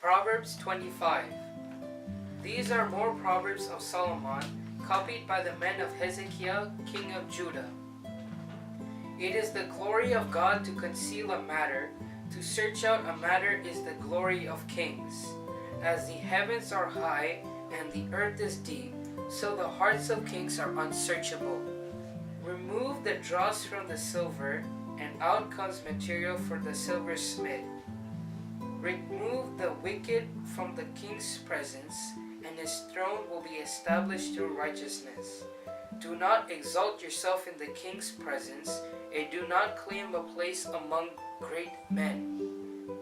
Proverbs 25. These are more Proverbs of Solomon, copied by the men of Hezekiah, king of Judah. It is the glory of God to conceal a matter. To search out a matter is the glory of kings. As the heavens are high and the earth is deep, so the hearts of kings are unsearchable. Remove the dross from the silver, and out comes material for the silversmith. Remove the wicked from the king's presence, and his throne will be established through righteousness. Do not exalt yourself in the king's presence, and do not claim a place among great men.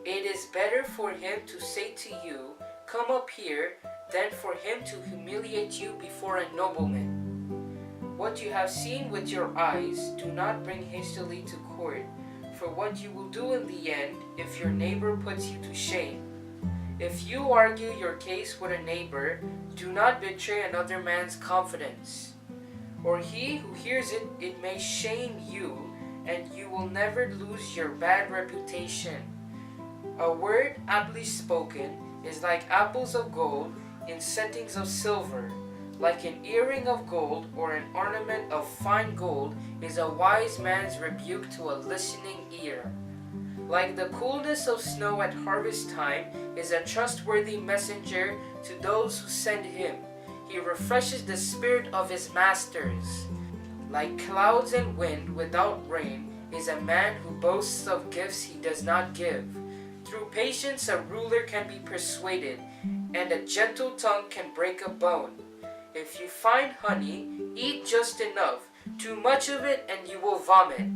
It is better for him to say to you, "Come up here," than for him to humiliate you before a nobleman. What you have seen with your eyes, do not bring hastily to court, for what you will do in the end if your neighbor puts you to shame. If you argue your case with a neighbor, do not betray another man's confidence. Or he who hears it, it may shame you, and you will never lose your bad reputation. A word aptly spoken is like apples of gold in settings of silver. Like an earring of gold or an ornament of fine gold is a wise man's rebuke to a listening ear. Like the coolness of snow at harvest time is a trustworthy messenger to those who send him. He refreshes the spirit of his masters. Like clouds and wind without rain is a man who boasts of gifts he does not give. Through patience a ruler can be persuaded, and a gentle tongue can break a bone. If you find honey, eat just enough. Too much of it and you will vomit.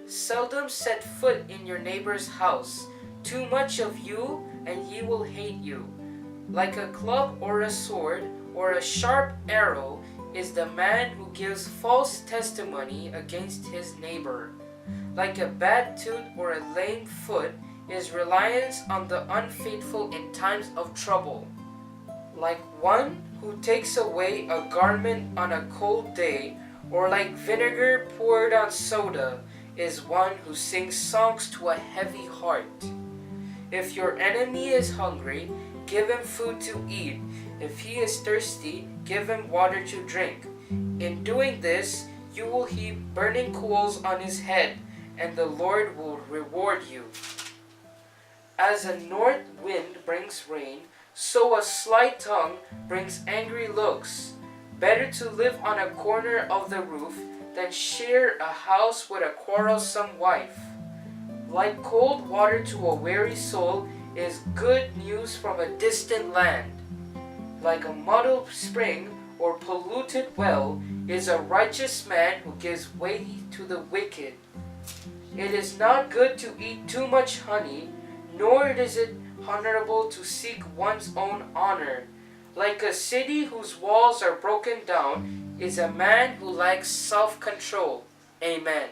Seldom set foot in your neighbor's house. Too much of you and he will hate you. Like a club or a sword or a sharp arrow is the man who gives false testimony against his neighbor. Like a bad tooth or a lame foot is reliance on the unfaithful in times of trouble. Like one who takes away a garment on a cold day, or like vinegar poured on soda, is one who sings songs to a heavy heart. If your enemy is hungry, give him food to eat. If he is thirsty, give him water to drink. In doing this, you will heap burning coals on his head, and the Lord will reward you. As a north wind brings rain, so a sly tongue brings angry looks. Better to live on a corner of the roof than share a house with a quarrelsome wife. Like cold water to a weary soul is good news from a distant land. Like a muddled spring or polluted well is a righteous man who gives way to the wicked. It is not good to eat too much honey, nor is it honorable to seek one's own honor. Like a city whose walls are broken down is a man who lacks self-control. Amen.